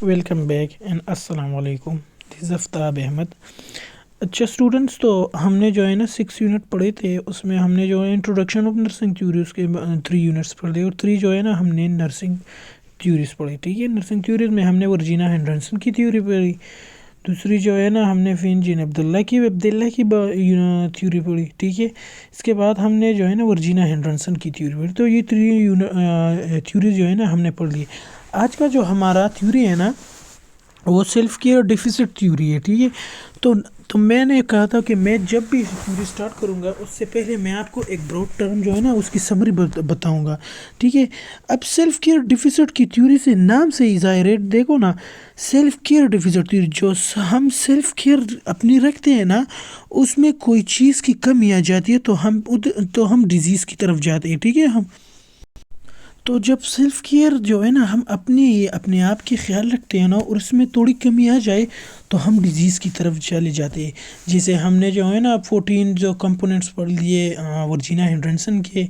Welcome back and السلام علیکم. دس از آفتاب احمد. اچھا اسٹوڈنٹس، تو ہم نے جو ہے نا 6 یونٹ پڑھے تھے. اس میں ہم نے جو ہے انٹروڈکشن آف نرسنگ تھیوری اس کے 3 یونٹس پڑھے، اور 3 جو ہے نا ہم نے نرسنگ تھیوریز پڑھی. ٹھیک ہے، نرسنگ تھیوریز میں ہم نے ورجینا ہینڈرسن کی تھیوری پڑھی. دوسری جو ہے نا ہم نے فین جین عبداللہ کی تھیوری پڑھی. ٹھیک ہے، اس کے بعد ہم نے جو ہے نا ورجینا ہینڈرسن کی تھیوری پڑھی. تو یہ 3 تھیوری جو ہے نا ہم نے پڑھ لی. آج کا جو ہمارا تھیوری ہے نا وہ سیلف کیئر ڈیفیسٹ تھیوری ہے. ٹھیک ہے، تو میں نے کہا تھا کہ میں جب بھی تھیوری سٹارٹ کروں گا اس سے پہلے میں آپ کو ایک براڈ ٹرم جو ہے نا اس کی سمری بتاؤں گا. ٹھیک ہے، اب سیلف کیئر ڈیفیسٹ کی تھیوری سے نام سے ہی ظاہر ہے. دیکھو نا، سیلف کیئر ڈیفیسٹ تھیوری، جو ہم سیلف کیئر اپنی رکھتے ہیں نا، اس میں کوئی چیز کی کمی آ جاتی ہے تو ہم ڈیزیز کی طرف جاتے ہیں. ٹھیک ہے، تو جب سیلف کیئر جو ہے نا ہم اپنے آپ کی خیال رکھتے ہیں نا، اور اس میں تھوڑی کمی آ جائے تو ہم ڈیزیز کی طرف چلے جاتے ہیں. جیسے ہم نے جو ہے نا 14 جو کمپوننٹس پڑھ لیے ورجینا ہینڈرسن کے،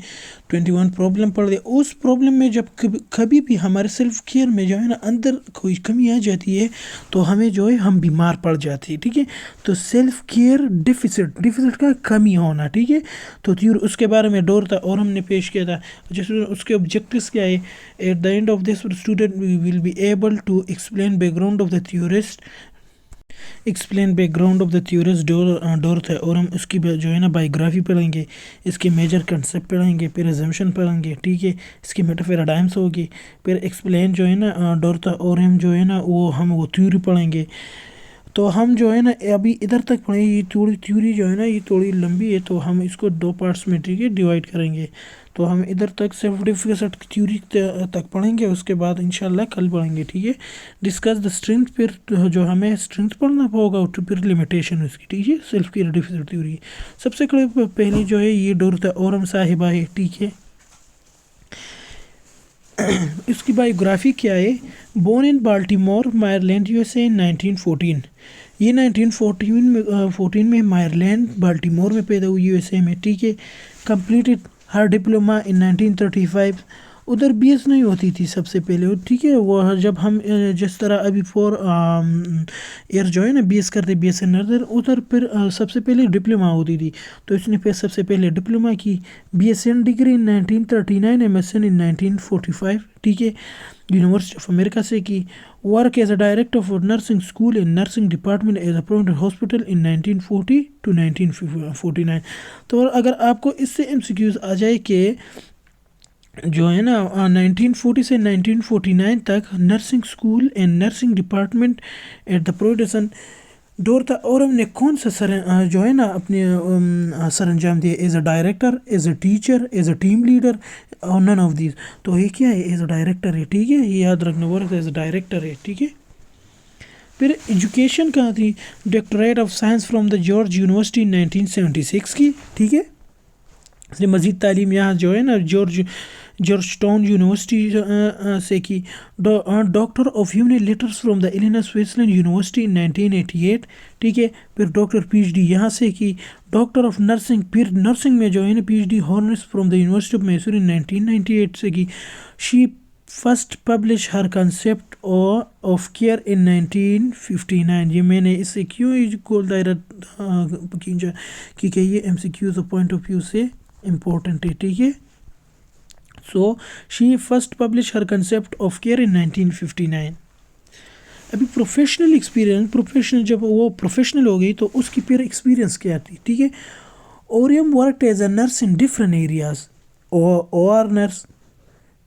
21 پرابلم پڑھ لیے. اس پرابلم میں جب کبھی بھی ہمارے سیلف کیئر میں جو ہے نا اندر کوئی کمی آ جاتی ہے تو ہمیں جو ہے ہم بیمار پڑ جاتے ہیں. ٹھیک ہے، تو سیلف کیئر ڈیفیسٹ کا کمی ہونا. ٹھیک ہے، تو اس کے بارے میں ڈور تھا اور ہم نے پیش کیا تھا. جس اس کے آبجیکٹیوز کیا ہے؟ At the end of this student will be able to explain background of the theorist Dorothea. اور ہم اس کی جو ہے نا بایوگرافی پڑھیں گے، اس کے میجر کنسیپٹ پڑھیں گے، پھر ایزمپشن پڑھیں گے. ٹھیک ہے، اس کی میٹافیراڈائمس ہوگی، پھر ایکسپلین جو ہے نا ڈور تھا. اور ہم جو ہے نا وہ تھیوری پڑھیں گے. تو ہم جو ہے نا ابھی ادھر تک پڑھیں. یہ تھیوری جو ہے نا یہ تھوڑی لمبی ہے، تو ہم اس کو 2 پارٹس میں ٹھیک ہے ڈیوائڈ کریں گے. تو ہم ادھر تک سیلف ڈیفیسٹ کی تھیوری تک پڑھیں گے، اس کے بعد انشاءاللہ کل پڑھیں گے. ٹھیک ہے، ڈسکس دا اسٹرینتھ، پھر جو ہمیں اسٹرینتھ پڑھنا ہوگا پھر لمیٹیشن اس کی. ٹھیک ہے، سیلف کیئر ڈیفیسٹ تھیوری سب سے پہلی جو ہے یہ ڈورتا اورم صاحبہ ہے. ٹھیک ہے، اس کی بایوگرافی کیا ہے؟ Born in Baltimore میریلینڈ USA in 1914. یہ 1914 میں میریلینڈ بالٹیمور میں پیدا ہوئی USA میں. ٹھیک ہے، کمپلیٹڈ ہر ڈپلوما ان 1935. ادھر BS نہیں ہوتی تھی سب سے پہلے. ٹھیک ہے، وہ جب ہم جس طرح ابھی 4 ایئر جو ہے نا BS کرتے BS نرسر، ادھر پھر سب سے پہلے ڈپلوما ہوتی تھی. تو اس نے پھر سب سے پہلے ڈپلوما کی، BSN ڈگری ان 1939، MSN ان 1945. ٹھیک ہے، یونیورسٹی آف امریکہ سے کی. Work as a director for nursing school in nursing department as a prominent hospital in 1940 to 1949. تو اگر آپ کو اس سے MCQs آ جائے کہ جو ہے نا 1940 سے 1949 تک nursing school and nursing department at the Providence Dorothea Orem نے کون سا جو ہے نا اپنے سر انجام دیا؟ As a director, as a teacher, as a team leader, اور نن آف دیز. تو یہ کیا ہے؟ ایز اے ڈائریکٹر ہے. ٹھیک ہے، یہ یاد رکھنا، ورک ایز اے ڈائریکٹر ہے. ٹھیک ہے، پھر ایجوکیشن کہاں تھی؟ Doctorate of science from the George university 1976 کی. ٹھیک ہے، اس نے مزید تعلیم یہاں جو ہے نا جارج ٹاؤن یونیورسٹی سے کی. Doctor of human letters from the Illinois Switzerland university in 1988. ٹھیک ہے، پھر ڈاکٹر PhD یہاں سے کی. ڈاکٹر آف نرسنگ، پھر نرسنگ میں جو ہے نا PhD ہارنس from the university of Mysore in 1998 سے کی. She first publish her concept of care in 1959. یہ میں نے اس سے کیوں گول دائرہ کھینچا؟ کیونکہ یہ MCQs پوائنٹ آف ویو سے امپورٹنٹ ہے. ٹھیک ہے، so she first publish her concept of care in 1959. ابھی پروفیشنل جب وہ پروفیشنل ہو گئی تو اس کی پھر ایکسپیرینس کیا تھی؟ ٹھیک ہے، Orem worked as a nurse in different areas. OR nurse,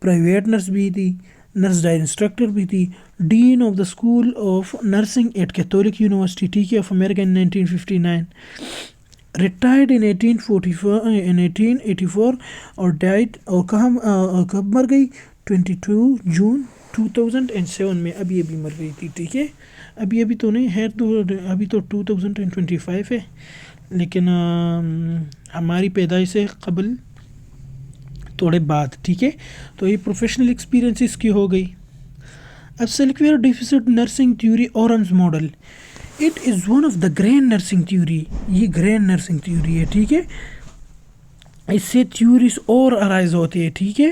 private nurse بھی تھی، نرس ڈائر انسٹرکٹر بھی تھی، dean of the school of nursing at Catholic university. ٹھیک ہے، آف امریکہ ان 1959. ریٹائرڈ ان 1884 اور ڈائٹ، اور کب مر گئی؟ 22 جون 2007 میں. ابھی مر گئی تھی. ٹھیک ہے، ابھی تو نہیں ہے، تو ابھی تو 2025 ہے، لیکن ہماری پیدائش سے قبل تھوڑے بعد. ٹھیک ہے، تو یہ پروفیشنل ایکسپیرینس اس کی ہو گئی. اب self care deficit nursing theory Orem's model. It is one of the grand nursing theory. یہ گرینڈ نرسنگ تھیوری ہے. ٹھیک ہے، اس سے تھیوریز اور ارائز ہوتی ہے. ٹھیک ہے،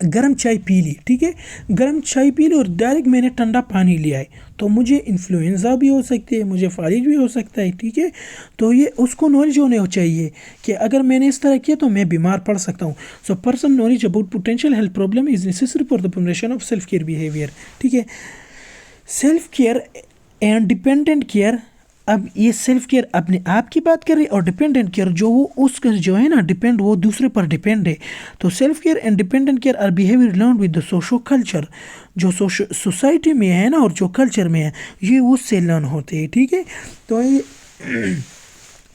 گرم چائے پی لی، ٹھیک ہے، گرم چائے پی لی اور ڈائریکٹ میں نے ٹھنڈا پانی لیا ہے تو مجھے انفلوئنزا بھی ہو سکتی ہے، مجھے فالج بھی ہو سکتا ہے، ٹھیک ہے. تو یہ اس کو نالج ہونے چاہیے کہ اگر میں نے اس طرح کیا تو میں بیمار پڑ سکتا ہوں. So person knowledge about potential health problem is necessary for the promotion of self care behaviour. ٹھیک ہے، self care and dependent care. اب یہ سیلف کیئر اپنے آپ کی بات کر رہی ہے اور ڈپینڈنٹ کیئر جو وہ اس کا جو ہے نا ڈپینڈ، وہ دوسرے پر ڈپینڈ ہے. تو self care and dependent care our behaviour learned with the socio culture. جو سوسائٹی میں ہے نا اور جو کلچر میں ہے یہ اس سے لرن ہوتے ہیں. ٹھیک ہے، تو یہ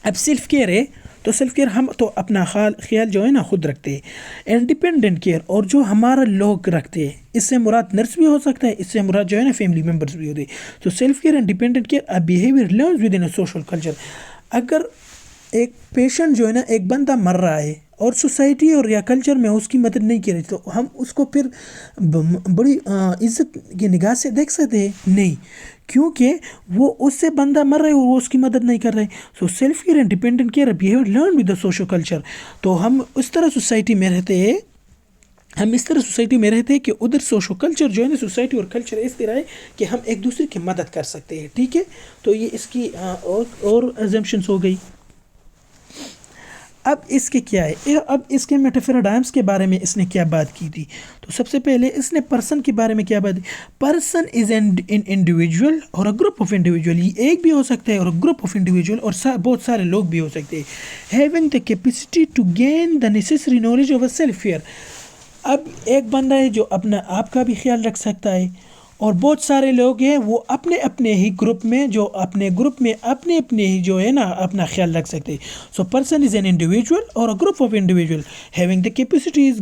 اب سیلف کیئر ہے تو سیلف کیئر ہم تو اپنا خیال جو ہے نا خود رکھتے ہیں. انڈیپینڈنٹ کیئر اور جو ہمارا لوگ رکھتے ہیں، اس سے مراد نرس بھی ہو سکتا ہے، اس سے مراد جو ہے نا فیملی ممبرس بھی ہوتے ہیں. تو self care and dependent care a behaviour learns with in a social culture. اگر ایک پیشنٹ جو ہے نا ایک بندہ مر رہا ہے اور سوسائٹی اور یا کلچر میں اس کی مدد نہیں کی رہی تو ہم اس کو پھر بڑی عزت کی نگاہ سے دیکھ سکتے ہیں؟ نہیں، کیونکہ وہ اس سے بندہ مر رہے اور وہ اس کی مدد نہیں کر رہے. سو self care and dependent care behaviour learn with the social culture. تو ہم اس طرح سوسائٹی میں رہتے ہیں، کہ ادھر سوشل کلچر جو ہے نا سوسائٹی اور کلچر اس طرح ہے کہ ہم ایک دوسرے کی مدد کر سکتے ہیں. ٹھیک ہے، تو یہ اس کی اور ایگزمپشنس ہو گئی. اب اس کے کیا ہے، اب اس کے میٹافیراڈائمس کے بارے میں اس نے کیا بات کی تھی. تو سب سے پہلے اس نے پرسن کے بارے میں کیا بات کی. پرسن از این انڈیویجول اور گروپ آف انڈیویجول. یہ ایک بھی ہو سکتا ہے اور گروپ آف انڈیویجول اور بہت سارے لوگ بھی ہو سکتے ہیں. Having the capacity to gain the necessary knowledge of a self care. اب ایک بندہ ہے جو اپنا آپ کا بھی خیال رکھ سکتا ہے اور بہت سارے لوگ ہیں وہ اپنے اپنے ہی گروپ میں جو اپنے گروپ میں اپنے اپنے ہی جو ہے نا اپنا خیال رکھ سکتے ہیں. So person is an individual اور group of individual having the capacity is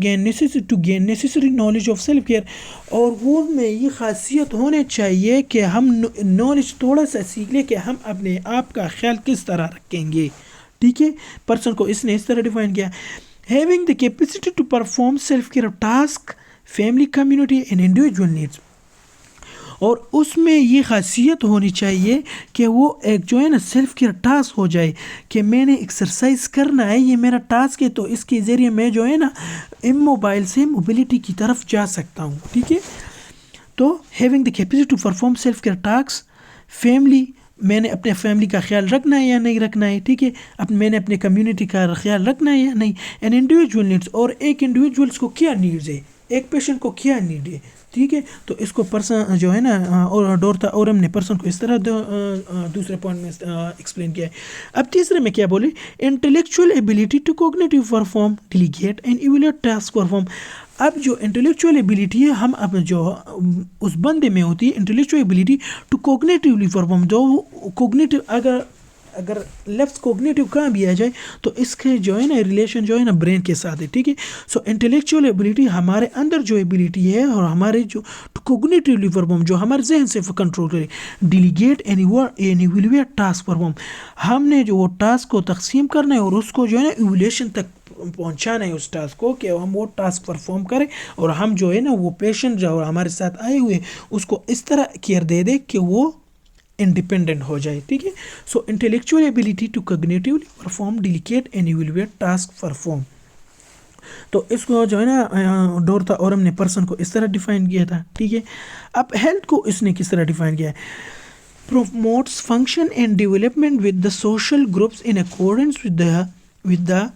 to gain necessary knowledge of self care. اور وہ میں یہ خاصیت ہونے چاہیے کہ ہم نالج تھوڑا سا سیکھ لیں کہ ہم اپنے آپ کا خیال کس طرح رکھیں گے. ٹھیک ہے، پرسن کو اس نے اس طرح ڈیفائن کیا. Having the capacity to perform self-care task, family, community and individual needs. اور اس میں یہ خاصیت ہونی چاہیے کہ وہ ایک جو ہے نا سیلف کیئر ٹاسک ہو جائے کہ میں نے ایکسرسائز کرنا ہے، یہ میرا ٹاسک ہے، تو اس کے ذریعے میں جو ہے نا موبائل سے موبیلٹی کی طرف جا سکتا ہوں. ٹھیک ہے، تو having the capacity to perform self-care tasks, family، میں نے اپنے فیملی کا خیال رکھنا ہے یا نہیں رکھنا ہے. ٹھیک ہے، میں نے اپنے کمیونٹی کا خیال رکھنا ہے یا نہیں. اینڈ انڈیویجول نیڈس، اور ایک انڈیویجولس کو کیا نیڈز ہے، ایک پیشنٹ کو کیا نیڈ ہے. ٹھیک ہے، تو اس کو پرسن جو ہے نا اور ڈورتا اورم نے پرسن کو اس طرح دوسرے پوائنٹ میں ایکسپلین کیا ہے. اب تیسرے میں کیا بولے، intellectual ability to cognitive perform, delegate and evaluate task perform. اب جو انٹلیکچوئل ایبلٹی ہے ہم اب جو اس بندے میں ہوتی ہے intellectual ability to cognitively perform. جو کوگنیٹیو اگر لفظ کوگنیٹیو کہاں بھی آ جائے تو اس کے جو ہے نا ریلیشن جو ہے نا برین کے ساتھ ہے. ٹھیک ہے، سو انٹلیکچوئل ایبلٹی ہمارے اندر جو ایبلٹی ہے اور ہمارے جو کوگنیٹیولی پرفارم جو ہمارے ذہن سے کنٹرول کرے. Delegate and evaluate task perform, ہم نے جو وہ ٹاسک کو تقسیم کرنا ہے اور اس کو جو ہے نا ایویلیشن تک پہنچانا ہے اس ٹاسک کو کہ ہم وہ ٹاسک پرفارم کریں اور ہم جو ہے نا وہ پیشنٹ جو ہمارے ساتھ آئے ہوئے اس کو اس طرح کیئر دے دے کہ وہ انڈیپینڈنٹ ہو جائے. ٹھیک ہے، so intellectual ability to cognitively perform, delegate and evaluate task perform. تو اس کو جو ہے نا ڈورتا اورم نے پرسن کو اس طرح ڈیفائن کیا تھا. ٹھیک ہے، اب ہیلتھ کو اس نے کس طرح ڈیفائن کیا ہے. Promotes function and development with the social groups in accordance with the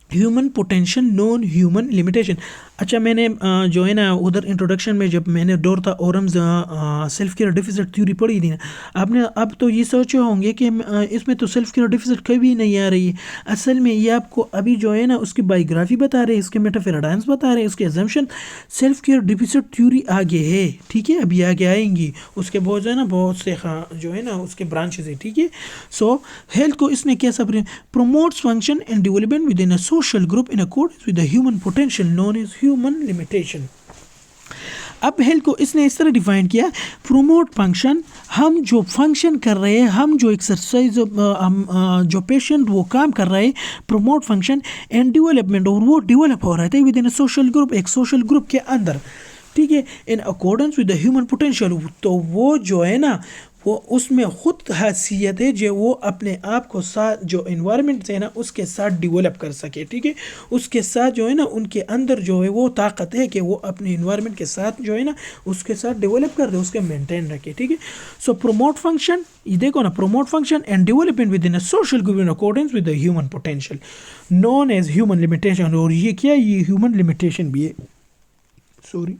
human potential known human limitation. اچھا، میں نے جو ہے نا ادھر انٹروڈکشن میں جب میں نے ڈورتا اورمز سیلف کیئر ڈیفیسٹ تھیوری پڑھی تھی نا، آپ نے اب تو یہ سوچے ہوں گے کہ اس میں تو سیلف کیئر ڈیفیسٹ کبھی نہیں آ رہی ہے. اصل میں یہ آپ کو ابھی جو ہے نا اس کی بایوگرافی بتا رہے ہیں، اس کے میٹافیراڈائمس بتا رہے ہیں، اس کے exemption. Self care deficit theory آگے ہے. ٹھیک ہے، ابھی آگے آئیں گی، اس کے بہت جو ہے نا بہت سے جو ہے نا اس کے برانچز ہیں. ٹھیک ہے، سو ہیلتھ کو اس نے کیسا promotes function and development with in a social group in accordance with the human potential known as human limitation. اب ہیلتھ کو اس نے اس طرح ڈیفائن کیا، پروموٹ فنکشن، ہم جو فنکشن کر رہے ہیں، ہم جو ایکسرسائز جو پیشنٹ وہ کام کر رہے ہیں، پروموٹ فنکشن اینڈ ڈیولپمنٹ، اور وہ ڈیولپ ہو رہا ہے with in a social group, ایک سوشل گروپ کے اندر. ٹھیک ہے، ان accordance with the human potential, تو وہ جو ہے نا وہ اس میں خود حیثیت ہے جو وہ اپنے آپ کو ساتھ جو انوائرمنٹ ہے نا اس کے ساتھ ڈیولپ کر سکے. ٹھیک ہے, اس کے ساتھ جو ہے نا ان کے اندر جو ہے وہ طاقت ہے کہ وہ اپنے انوائرمنٹ کے ساتھ جو ہے نا اس کے ساتھ ڈیولپ کر دے, اس کے مینٹین رکھے. ٹھیک ہے, سو پروموٹ فنکشن, یہ دیکھو نا, promote function and development with in a social group in accordance with the human potential known as human limitation. اور یہ کیا, یہ ہیومن لمیٹیشن بھی ہے, sorry,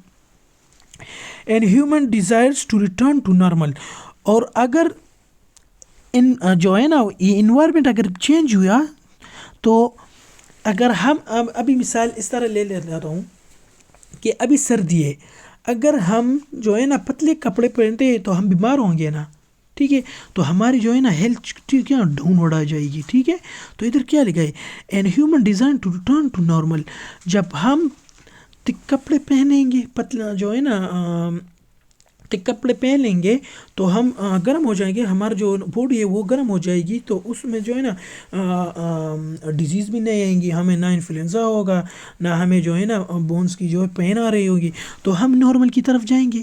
and human desires to return to normal. اور اگر ان جو ہے نا یہ انوائرمنٹ اگر چینج ہوا تو اگر ہم ابھی مثال اس طرح لے لیتا ہوں کہ ابھی سردی ہے, اگر ہم جو ہے نا پتلے کپڑے پہنتے ہیں تو ہم بیمار ہوں گے نا. ٹھیک ہے, تو ہماری جو ہے نا ہیلتھ ٹھیک ہے ڈاؤن ورڈ آ جائے گی. ٹھیک ہے, تو ادھر کیا لکھا ہے, and human design to return to normal. جب ہم کپڑے پہنیں گے پتلا جو ہے نا کپڑے پہن لیں گے تو ہم گرم ہو جائیں گے, ہمارا جو باڈی ہے وہ گرم ہو جائے گی, تو اس میں جو ہے نا ڈیزیز بھی نہیں آئیں گی, ہمیں نہ انفلوئنزا ہوگا, نہ ہمیں جو ہے نا بونس کی جو ہے پین آ رہی ہوگی, تو ہم نارمل کی طرف جائیں گے.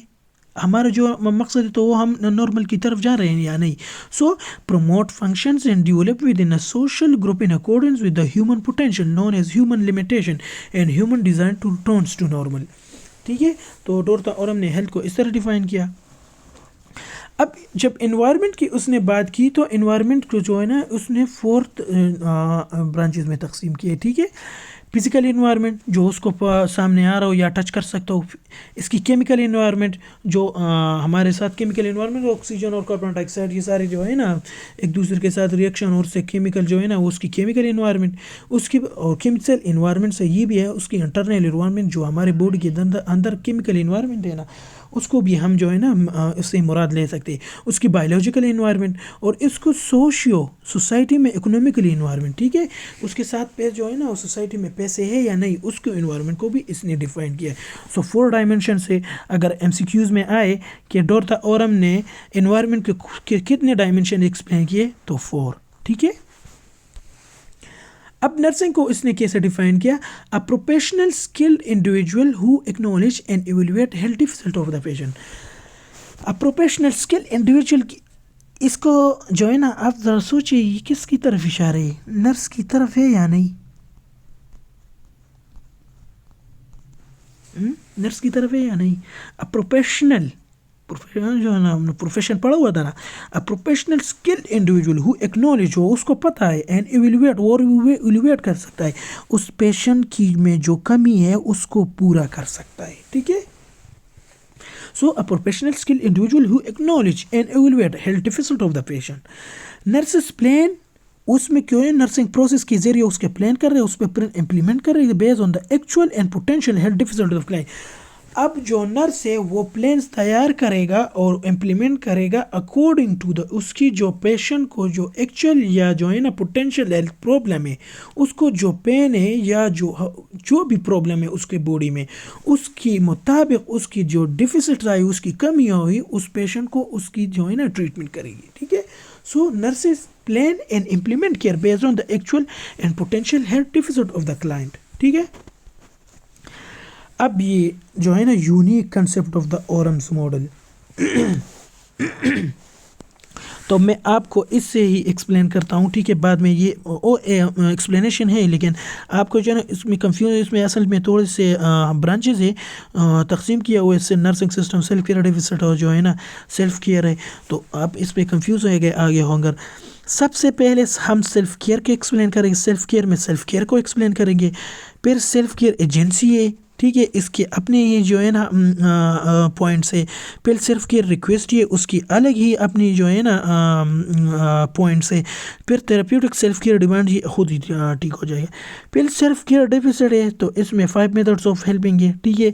ہمارا جو مقصد ہے تو وہ ہم نارمل کی طرف جا رہے ہیں یا نہیں. So promote functions and develop with in a social group in accordance with the human potential known as human limitation and human design to returns to normal. ٹھیک ہے, تو ڈورتا اورم نے ہیلتھ کو اس طرح ڈیفائن کیا. اب جب انوائرمنٹ کی اس نے بات کی تو انوائرمنٹ کو جو ہے نا اس نے 4 برانچز میں تقسیم کیے. ٹھیک ہے, فزیکل انوائرمنٹ جو اس کو سامنے آ رہا ہو یا ٹچ کر سکتا ہو, اس کی کیمیکل انوائرمنٹ جو ہمارے ساتھ کیمیکل انوائرمنٹ آکسیجن اور کاربن ڈائی آکسائڈ یہ سارے جو ہے نا ایک دوسرے کے ساتھ ریئیکشن اور سے کیمیکل جو ہے نا وہ اس کی کیمیکل انوائرمنٹ. اس کی اور کیمیکل انوائرمنٹ سے یہ بھی ہے اس کی انٹرنل انوائرمنٹ جو ہمارے باڈی کے اندر کیمیکل انوائرمنٹ ہے نا اس کو بھی ہم جو ہے نا اس سے مراد لے سکتے ہیں. اس کی بایولوجیکل انوائرمنٹ اور اس کو سوسائٹی میں اکنومیکلی انوائرمنٹ. ٹھیک ہے, اس کے ساتھ پہ جو ہے نا سوسائٹی میں پیسے ہے یا نہیں اس کو انوائرمنٹ کو بھی اس نے ڈیفائن کیا. سو 4 ڈائمینشن سے اگر ایم سی کیوز میں آئے کہ ڈورتا اورم نے انوائرمنٹ کے کتنے ڈائمینشن ایکسپلین کیے تو 4. ٹھیک ہے, اب نرسنگ کو اس نے کیسے ڈیفائن کیا, a professional skilled individual who acknowledge and evaluate health deficit of the patient. A professional skilled individual اس کو جو ہے نا آپ ذرا سوچیے یہ کس کی طرف اشارہ ہے, نرس کی طرف ہے یا نہیں, نرس کی طرف ہے یا نہیں. اے پروفیشنل جو ہے نا ہم نے پروفیشن پڑھا ہوا تھا نا, a professional skilled individual who acknowledge ہو اس کو پتہ ہے اینڈ ایویلویٹ اور ایویلویٹ کر سکتا ہے اس پیشنٹ کی میں جو کمی ہے اس کو پورا کر سکتا ہے. ٹھیک ہے, so a professional skilled individual who acknowledge and evaluate health deficit of the patient. Nurses plan اس میں کیوں ہے نرسنگ پروسیس کے ذریعے اس کے پلان کر رہے ہیں, اس پہ امپلیمنٹ کر رہے ہیں base on the actual and potential health deficit of client. اب جو نرس ہے وہ پلانس تیار کرے گا اور امپلیمنٹ کرے گا اکارڈنگ ٹو دا اس کی جو پیشنٹ کو جو ایکچوئل یا جو ہے نا پوٹینشیل ہیلتھ پرابلم ہے, اس کو جو پین ہے یا جو بھی پرابلم ہے اس کے باڈی میں, اس کی مطابق اس کی جو ڈیفیسٹ آئی اس کی کمی ہوئی اس پیشنٹ کو اس کی جو ہے نا ٹریٹمنٹ کرے گی. ٹھیک ہے, so nurses plan and implement care based on the actual and potential health deficit of the client. ٹھیک ہے, اب یہ جو ہے نا unique concept of the Orem's model تو میں آپ کو اس سے ہی ایکسپلین کرتا ہوں. ٹھیک ہے, بعد میں یہ ایکسپلینیشن ہے لیکن آپ کو جو ہے نا اس میں کنفیوز, اس میں اصل میں تھوڑے سے برانچز ہے تقسیم کیا ہوا ہے, اس سے nursing system self care deficits اور جو ہے نا سیلف کیئر ہے, تو آپ اس پہ کنفیوز ہو گئے آگے ہوں گے. سب سے پہلے ہم سیلف کیئر کے ایکسپلین کریں گے, سیلف کیئر میں سیلف کیئر کو ایکسپلین کریں گے. پھر سیلف کیئر ایجنسی ہے, ٹھیک ہے, اس کے اپنے ہی جو ہے نا پوائنٹس ہے. پھر سیلف کیئر ریکویسٹ ہے, اس کی الگ ہی اپنی جو ہے نا پوائنٹس ہے. پھر تھیراپیوٹک سیلف کیئر ڈیمانڈ یہ خود ہی ٹھیک ہو جائے گا. پھر سیلف کیئر ڈیفیسٹ ہے تو اس میں 5 میتھڈس آف ہیلپنگ ہے. ٹھیک ہے,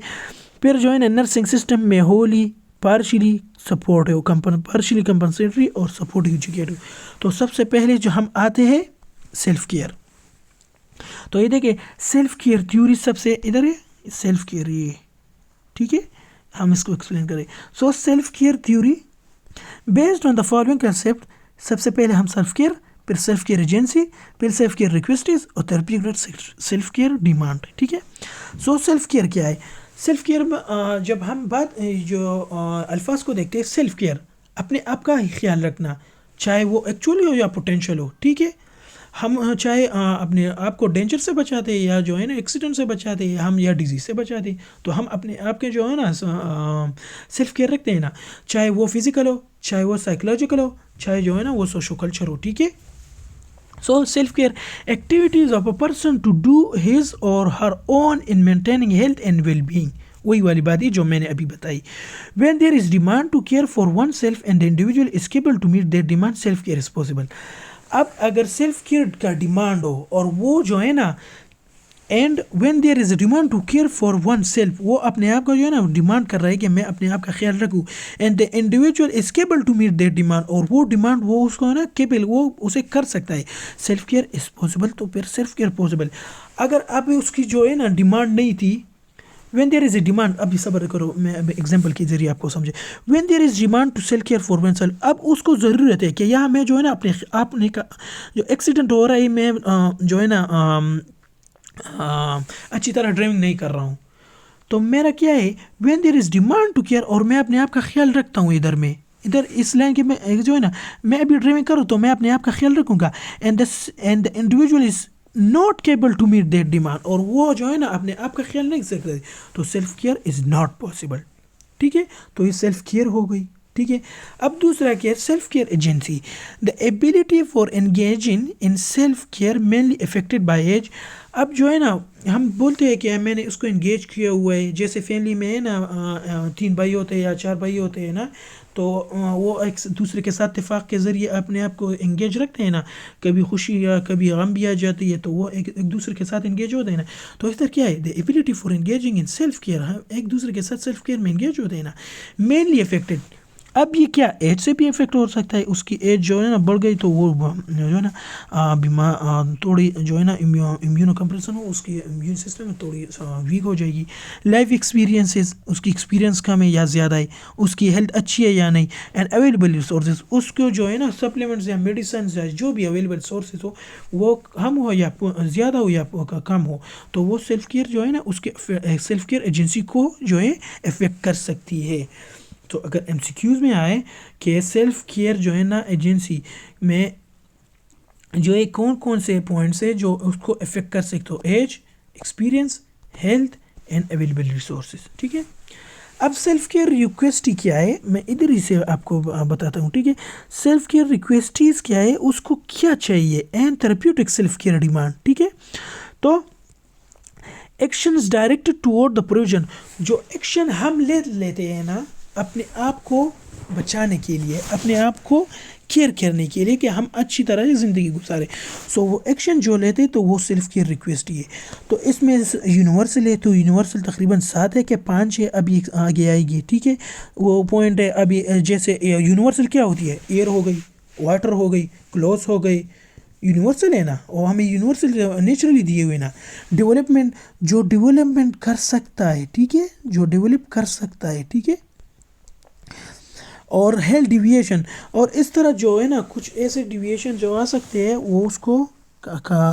پھر جو ہے نا نرسنگ سسٹم میں ہولی پارشلی سپورٹ ہے, پارشلی کمپنسیٹری اور سپورٹ ایجوکیٹو. تو سب سے پہلے جو ہم آتے ہیں سیلف کیئر, تو یہ دیکھیں سیلف کیئر تھیوری سب سے ادھر ہے, سیلف کیئر یہ, ٹھیک ہے, ہم اس کو ایکسپلین کریں. So self care theory based on the following concept. سب سے پہلے ہم سیلف کیئر, پھر سیلف کیئر ایجنسی, پھر سیلف کیئر ریکویسٹز اور تھیراپیوٹک سیلف کیئر ڈیمانڈ. ٹھیک ہے, سو سیلف کیئر کیا ہے. سیلف کیئر میں جب ہم بات جو الفاظ کو دیکھتے ہیں, سیلف کیئر اپنے آپ کا ہی خیال رکھنا، چاہے وہ ایکچولی ہو یا پوٹینشیل ہو، ٹھیک ہے. ہم چاہے اپنے آپ کو ڈینجر سے بچاتے یا جو ہے نا ایکسیڈنٹ سے بچاتے ہم یا ڈیزیز سے بچاتے، تو ہم اپنے آپ کے جو ہے نا سیلف کیئر رکھتے ہیں نا، چاہے وہ فزیکل ہو، چاہے وہ سائیکولوجیکل ہو، چاہے جو ہے نا وہ سوشو کلچر ہو، ٹھیک ہے. So self care activities of a person to do his or her own in maintaining health and well being. وہی والی بات ہے جو میں نے ابھی بتائی. When there is demand to care for one self and individual is capable to meet that demand, self care is possible. اب اگر سیلف کیئر کا ڈیمانڈ ہو اور وہ جو ہے نا and when there is a demand to care for one self, وہ اپنے آپ کا جو ہے نا ڈیمانڈ کر رہا ہے کہ میں اپنے آپ کا خیال رکھوں، and the individual is capable to meet that demand, اور وہ ڈیمانڈ وہ اس کو ہے نا کیبل، وہ اسے کر سکتا ہے، سیلف کیئر از پاسبل. تو پھر سیلف کیئر پاسبل. اگر اب اس کی جو ہے نا ڈیمانڈ نہیں تھی، when there is a demand, ابھی صبر کرو میں اب ایگزامپل کے ذریعے آپ کو سمجھے. When there is demand to self care for one self, اب اس کو ضرورت ہے کہ یہاں میں جو ہے نا اپنے کا جو ایکسیڈنٹ ہو رہا ہے، میں جو ہے نا اچھی طرح ڈرائیونگ نہیں کر رہا ہوں، تو میرا کیا ہے، when there is demand to care, اور میں اپنے آپ کا خیال رکھتا ہوں ادھر اس لائن کے میں جو ہے نا میں ابھی ڈرائیونگ کروں تو میں اپنے آپ کا خیال رکھوں گا، and the individual is not capable to meet that demand, اور وہ جو ہے نا اپنے آپ کا خیال نہیں سکتے، تو self care is not possible. ٹھیک ہے، تو یہ سیلف کیئر ہو گئی. ٹھیک ہے، اب دوسرا care, self care agency. The ability for engaging in self care mainly affected by age. اب جو ہے نا ہم بولتے ہیں کہ میں نے اس کو انگیج کیا ہوا ہے، جیسے فیملی میں ہے نا 3 بھائی ہوتے ہیں یا 4 بھائی ہوتے ہیں نا، تو وہ ایک دوسرے کے ساتھ اتفاق کے ذریعے اپنے آپ کو انگیج رکھتے ہیں نا، کبھی خوشی یا کبھی غم بھی آ جاتی ہے تو وہ ایک دوسرے کے ساتھ انگیج ہوتے ہیں نا. تو اس طرح کیا ہے، دا ability for engaging in self care, ہم ایک دوسرے کے ساتھ سیلف کیئر میں انگیج ہوتے ہیں نا، مینلی افیکٹڈ. اب یہ کیا ایج سے بھی افیکٹ ہو سکتا ہے، اس کی ایج جو ہے نا بڑھ گئی تو وہ جو ہے نا بیمار تھوڑی جو ہے نا امیونو کمپریشن ہو، اس کی امیون سسٹم تھوڑی ویک ہو جائے گی. لائف ایکسپیرینسز، اس کی ایکسپیرینس کم ہے یا زیادہ ہے، اس کی ہیلتھ اچھی ہے یا نہیں، اینڈ اویلیبل ریسورسز، اس کو جو ہے نا سپلیمنٹس یا میڈیسنز یا جو بھی اویلیبل سورسز ہو وہ کم ہو یا زیادہ ہو یا کم ہو، تو وہ سیلف کیئر جو ہے نا اس کے سیلف کیئر ایجنسی کو جو ہے افیکٹ کر سکتی ہے. تو اگر ایم سی کیوز میں آئے کہ سیلف کیئر جو ہے نا ایجنسی میں جو ہے کون سے پوائنٹس ہے جو اس کو افیکٹ کر سکتے ہو، age, experience, health and available resources. ٹھیک ہے، اب سیلف کیئر ریکویسٹ کیا ہے، میں ادھر ہی سے آپ کو بتاتا ہوں. ٹھیک ہے، سیلف کیئر ریکویسٹیز کیا ہے، اس کو کیا چاہیے، and therapeutic self care demand. ٹھیک ہے، تو actions directed toward the provision, جو ایکشن ہم لیتے ہیں نا اپنے آپ کو بچانے کے لیے، اپنے آپ کو کیئر کرنے کے لیے کہ ہم اچھی طرح سے زندگی گزاریں، سو وہ ایکشن جو لیتے تو وہ سیلف کیئر ریکویسٹ ہی ہے. تو اس میں یونیورسل ہے، تو یونیورسل تقریباً 7 ہے کہ 5 ہے، ابھی آگے آئے گی. ٹھیک ہے، وہ پوائنٹ ہے ابھی، جیسے یونیورسل کیا ہوتی ہے، ایئر ہو گئی، واٹر ہو گئی، کلوتھ ہو گئی، یونیورسل ہے نا، اور ہمیں یونیورسل نیچرلی دیے ہوئے نا. ڈیولپمنٹ، جو ڈیولپمنٹ کر سکتا ہے، ٹھیک ہے، جو ڈیولپ کر سکتا ہے. ٹھیک ہے، اور ہیلتھ ڈیویشن، اور اس طرح جو ہے نا کچھ ایسے ڈیویشن جو آ سکتے ہیں وہ اس کو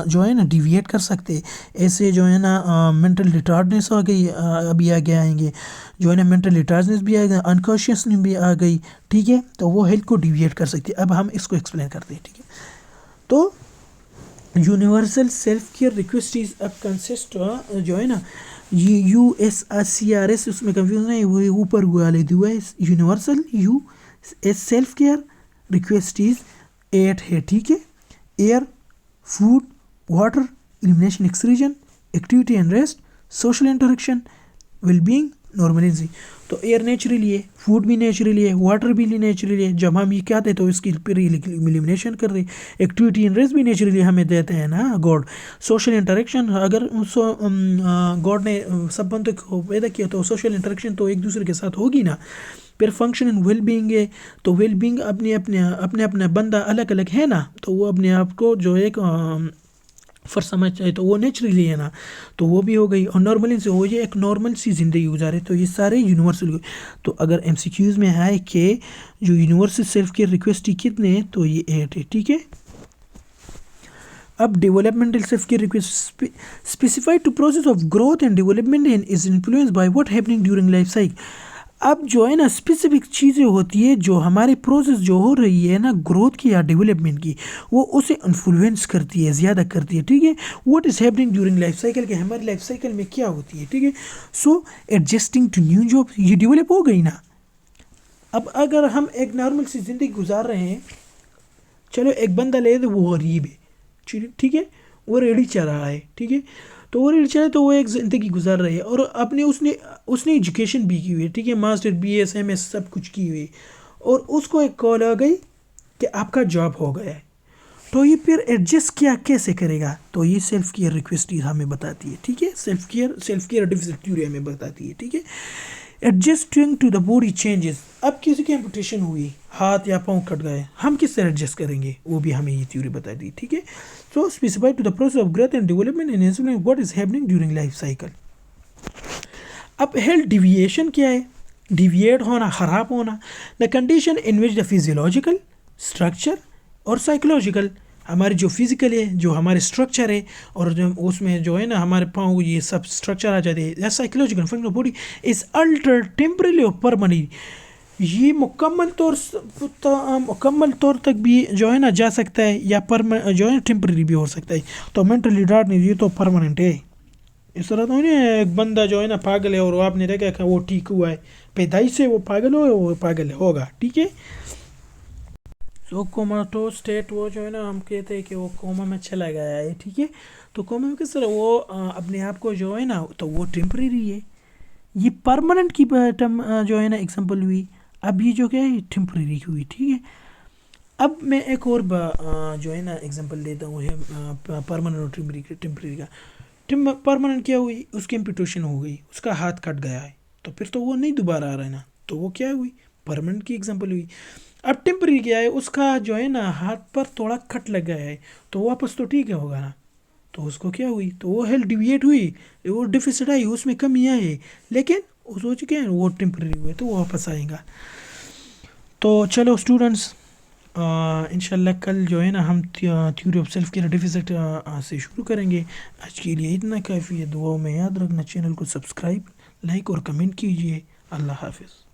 جو ہے نا ڈیویٹ کر سکتے ہیں. ایسے جو ہے نا مینٹل ریٹارڈنس آ گئی، ابھی آگے آئیں گے، جو ہے نا مینٹل ریٹارڈنس بھی آ گئی، انکانشیسنس بھی آ گئی. ٹھیک ہے، تو وہ ہیلتھ کو ڈیویٹ کر سکتی ہے. اب ہم اس کو ایکسپلین کرتے ہیں. ٹھیک ہے، تو یونیورسل سیلف کیئر ریکویسٹیز اب کنسسٹ جو ہے نا U S C R S, اس میں کنفیوژن نہیں، وہ اوپر والے دیا ہے. Universal U S self care requisites 8 ہے. ٹھیک ہے، air, food, water, elimination excretion, activity and rest, social interaction, well being, normalizing. تو ایئر نیچرلی ہے، فوڈ بھی نیچرلی ہے، واٹر بھی نیچرلی ہے. جب ہم یہ کہتے ہیں تو اس کی پھر ایلیمنیشن کر رہے. ایکٹیویٹی اینڈ ریسٹ بھی نیچرلی ہمیں دیتے ہیں نا گاڈ. سوشل انٹریکشن، اگر گاڈ نے سب بندوں کو پیدا کیا تو سوشل انٹریکشن تو ایک دوسرے کے ساتھ ہوگی نا. پھر فنکشن اینڈ ویل بینگ ہے، تو ویل بینگ اپنے بندہ الگ الگ ہے نا، تو وہ اپنے آپ کو جو ایک فرض سمجھتا ہے تو وہ نیچرلی ہے نا، تو وہ بھی ہو گئی. اور نارملی سے ہو یہ ایک نارمل سی زندگی گزارے. تو یہ سارے یونیورسل. تو اگر ایم سی کیوز میں ہے کہ جو یونیورسل سیلف کیئر ریکویسٹ کتنے ہیں، تو یہ 8 ہے. ٹھیک ہے، اب developmental self care requisite specified to process of growth and development and is influence by what happening during life cycle. اب جو ہے نا اسپیسیفک چیزیں ہوتی ہے جو ہمارے پروسیس جو ہو رہی ہے نا گروتھ کی یا ڈیولپمنٹ کی، وہ اسے انفلوئنس کرتی ہے، زیادہ کرتی ہے، ٹھیک ہے. What is happening during life cycle, کہ ہمارے لائف سائیکل میں کیا ہوتی ہے، ٹھیک ہے. سو ایڈجسٹنگ ٹو نیو جاب، یہ ڈیولپ ہو گئی نا. اب اگر ہم ایک نارمل سی زندگی گزار رہے ہیں، چلو ایک بندہ لے تو وہ غریب ہے، ٹھیک ہے، وہ ریڑھی چلا رہا ہے، ٹھیک ہے. تو وہ ریڑھی چلا تو وہ ایک زندگی گزار رہی ہے، اور اپنے اس نے ایجوکیشن بھی کی ہوئی ہے، ٹھیک ہے، ماسٹر BS MS سب کچھ کی ہوئی ہے، اور اس کو ایک کال آ گئی کہ آپ کا جاب ہو گیا ہے. تو یہ پھر ایڈجسٹ کیا کیسے کرے گا؟ تو یہ سیلف کیئر ریکویسٹ ہمیں بتاتی ہے، ٹھیک ہے. سیلف کیئر ڈیفیسٹ تھیوری ہمیں بتاتی ہے، ٹھیک ہے. Adjusting to the body changes, اب کسی کی ایمپوٹیشن ہوئی، ہاتھ یا پاؤں کٹ گئے، ہم کس طرح ایڈجسٹ کریں گے، وہ بھی ہمیں یہ تھیوری بتاتی ہے، ٹھیک ہے. So specify to the process of growth and development and explain what is happening during life cycle. اب ہیلتھ ڈیویشن کیا ہے؟ ڈیویٹ ہونا، خراب ہونا. The condition in which the physiological, structure اور سائیکولوجیکل، ہماری جو فزیکل ہے، جو ہمارے اسٹرکچر ہے، اور جو اس میں جو ہے نا ہمارے پاؤں یہ سب اسٹرکچر آ جاتے ہیں، یا psychological function of body is الٹر temporarily اور پرمننٹ. یہ مکمل طور تک بھی جو ہے نا جا سکتا ہے، یا جو ہے ٹیمپرری بھی ہو سکتا ہے. تو مینٹلی ڈاٹ نہیں، یہ تو پرماننٹ ہے. اس طرح تو نہیں ہے ایک بندہ جو ہے نا پاگل ہے اور آپ نے دیکھا کہ وہ ٹھیک ہوا ہے، پیدائش سے وہ پاگل ہو، وہ پاگل ہوگا، ٹھیک ہے. سو کوماٹو اسٹیٹ، وہ جو ہے نا ہم کہتے ہیں کہ وہ کوما میں چلا گیا ہے، ٹھیک ہے. تو کوما میں کس طرح وہ اپنے آپ کو جو ہے نا، تو وہ ٹیمپریری ہے. یہ پرماننٹ کی جو ہے نا ایگزامپل ہوئی. اب یہ جو کیا ہے ٹیمپریری ہوئی، ٹھیک ہے. اب میں ایک اور جو ہے نا ایگزامپل دیتا ہوں پرماننٹ اور ٹیمپریری کا. پرماننٹ کیا ہوئی، اس کی ایمپوٹیشن ہو گئی، اس کا ہاتھ کٹ گیا ہے، تو پھر تو وہ نہیں دوبارہ آ رہا ہے نا، تو وہ کیا ہوئی، پرماننٹ کی ایگزامپل ہوئی. اب ٹیمپریری کیا ہے، اس کا جو ہے نا ہاتھ پر تھوڑا کٹ لگ گیا ہے، تو واپس تو ٹھیک ہے ہوگا نا. تو اس کو کیا ہوئی، تو وہ ہیلتھ ڈیویٹ ہوئی، وہ ڈیفیسٹ آئی، اس میں کمی آئی، لیکن وہ سوچ کے وہ ٹیمپریری ہوئے تو وہ واپس آئے گا. تو چلو اسٹوڈنٹس، انشاءاللہ کل جو ہے نا ہم theory of self care deficits سے شروع کریں گے. آج کے لیے اتنا کافی ہے. دعاؤں میں یاد رکھنا، چینل کو سبسکرائب، لائک اور کمنٹ کیجیے. اللہ حافظ.